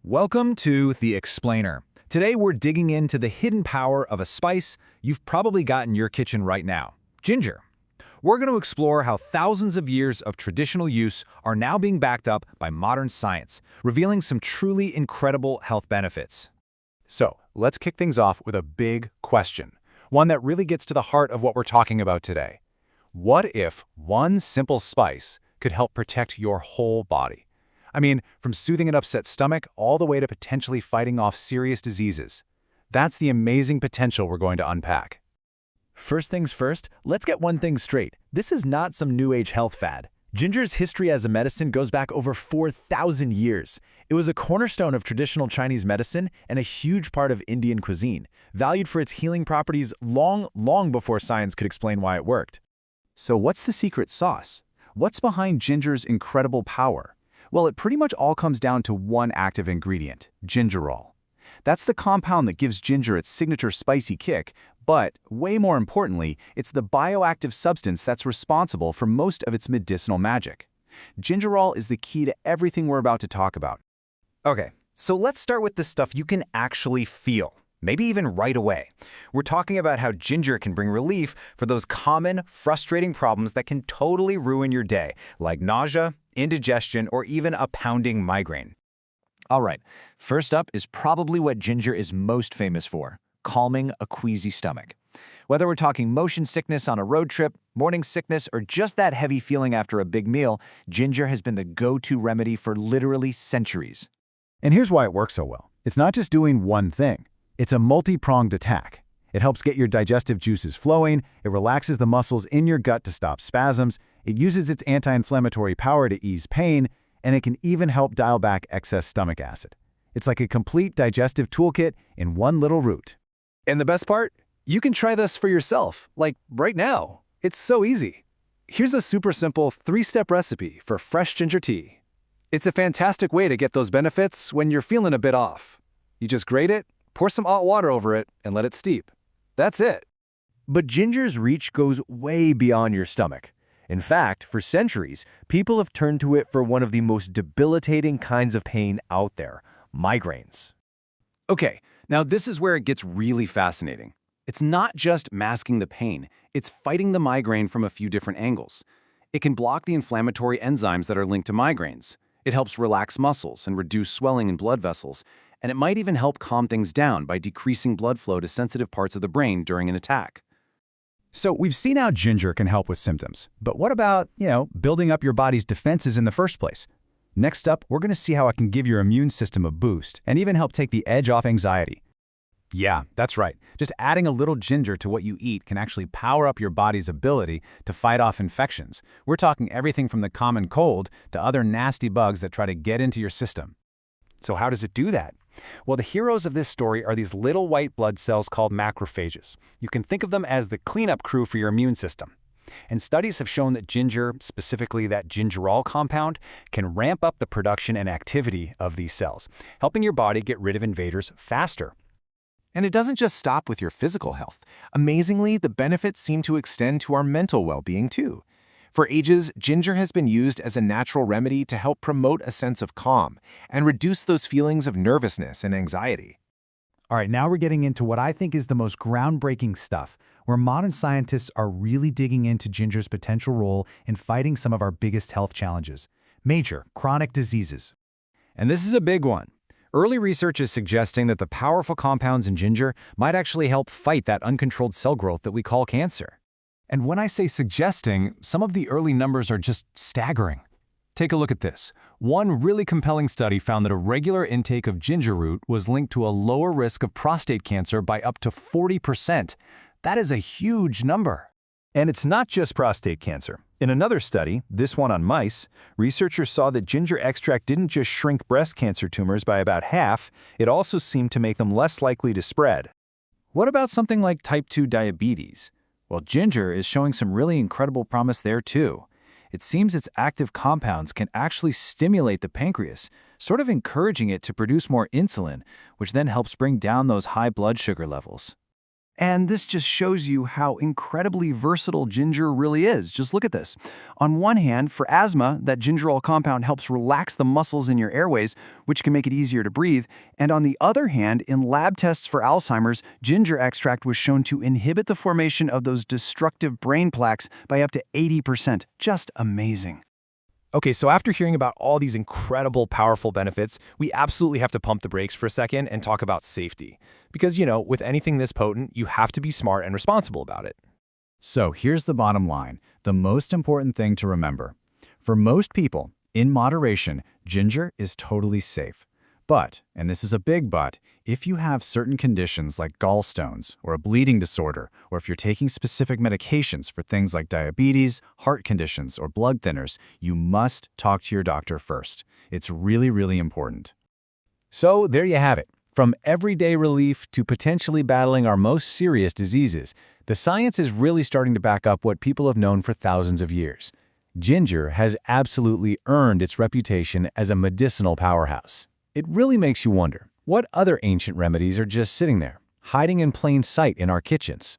Welcome to The Explainer. Today we're digging into the hidden power of a spice you've probably got in your kitchen right now, ginger. We're going to explore how thousands of years of traditional use are now being backed up by modern science, revealing some truly incredible health benefits. So, let's kick things off with a big question, one that really gets to the heart of what we're talking about today. What if one simple spice could help protect your whole body? I mean, from soothing an upset stomach all the way to potentially fighting off serious diseases. That's the amazing potential we're going to unpack. First things first, let's get one thing straight. This is not some new age health fad. Ginger's history as a medicine goes back over 4,000 years. It was a cornerstone of traditional Chinese medicine and a huge part of Indian cuisine, valued for its healing properties long before science could explain why it worked. So what's the secret sauce? What's behind ginger's incredible power? Well, it pretty much all comes down to one active ingredient, gingerol. That's the compound that gives ginger its signature spicy kick, but way more importantly, it's the bioactive substance that's responsible for most of its medicinal magic. Gingerol is the key to everything we're about to talk about. Okay, so let's start with the stuff you can actually feel, maybe even right away. We're talking about how ginger can bring relief for those common, frustrating problems that can totally ruin your day, like nausea, indigestion, or even a pounding migraine. All right, first up is probably what ginger is most famous for, calming a queasy stomach. Whether we're talking motion sickness on a road trip, morning sickness, or just that heavy feeling after a big meal, ginger has been the go-to remedy for literally centuries. And here's why it works so well. It's not just doing one thing. It's a multi-pronged attack. It helps get your digestive juices flowing, it relaxes the muscles in your gut to stop spasms, it uses its anti-inflammatory power to ease pain, and it can even help dial back excess stomach acid. It's like a complete digestive toolkit in one little root. And the best part? You can try this for yourself, like right now. It's so easy. Here's a super simple 3-step recipe for fresh ginger tea. It's a fantastic way to get those benefits when you're feeling a bit off. You just grate it, pour some hot water over it, and let it steep. That's it. But ginger's reach goes way beyond your stomach. In fact, for centuries, people have turned to it for one of the most debilitating kinds of pain out there, migraines. Okay, now this is where it gets really fascinating. It's not just masking the pain, it's fighting the migraine from a few different angles. It can block the inflammatory enzymes that are linked to migraines. It helps relax muscles and reduce swelling in blood vessels, and it might even help calm things down by decreasing blood flow to sensitive parts of the brain during an attack. So we've seen how ginger can help with symptoms, but what about, building up your body's defenses in the first place? Next up, we're going to see how it can give your immune system a boost and even help take the edge off anxiety. Yeah, that's right. Just adding a little ginger to what you eat can actually power up your body's ability to fight off infections. We're talking everything from the common cold to other nasty bugs that try to get into your system. So how does it do that? Well, the heroes of this story are these little white blood cells called macrophages. You can think of them as the cleanup crew for your immune system. And studies have shown that ginger, specifically that gingerol compound, can ramp up the production and activity of these cells, helping your body get rid of invaders faster. And it doesn't just stop with your physical health. Amazingly, the benefits seem to extend to our mental well-being too. For ages, ginger has been used as a natural remedy to help promote a sense of calm and reduce those feelings of nervousness and anxiety. All right, now we're getting into what I think is the most groundbreaking stuff, where modern scientists are really digging into ginger's potential role in fighting some of our biggest health challenges, major chronic diseases. And this is a big one. Early research is suggesting that the powerful compounds in ginger might actually help fight that uncontrolled cell growth that we call cancer. And when I say suggesting, some of the early numbers are just staggering. Take a look at this. One really compelling study found that a regular intake of ginger root was linked to a lower risk of prostate cancer by up to 40%. That is a huge number. And it's not just prostate cancer. In another study, this one on mice, researchers saw that ginger extract didn't just shrink breast cancer tumors by about half, it also seemed to make them less likely to spread. What about something like type 2 diabetes? Well, ginger is showing some really incredible promise there too. It seems its active compounds can actually stimulate the pancreas, sort of encouraging it to produce more insulin, which then helps bring down those high blood sugar levels. And this just shows you how incredibly versatile ginger really is. Just look at this. On one hand, for asthma, that gingerol compound helps relax the muscles in your airways, which can make it easier to breathe. And on the other hand, in lab tests for Alzheimer's, ginger extract was shown to inhibit the formation of those destructive brain plaques by up to 80%. Just amazing. Okay, so after hearing about all these incredible, powerful benefits, we absolutely have to pump the brakes for a second and talk about safety. Because, with anything this potent, you have to be smart and responsible about it. So here's the bottom line, the most important thing to remember. For most people, in moderation, ginger is totally safe. But, and this is a big but, if you have certain conditions like gallstones or a bleeding disorder, or if you're taking specific medications for things like diabetes, heart conditions, or blood thinners, you must talk to your doctor first. It's really, really important. So there you have it. From everyday relief to potentially battling our most serious diseases, the science is really starting to back up what people have known for thousands of years. Ginger has absolutely earned its reputation as a medicinal powerhouse. It really makes you wonder, what other ancient remedies are just sitting there, hiding in plain sight in our kitchens?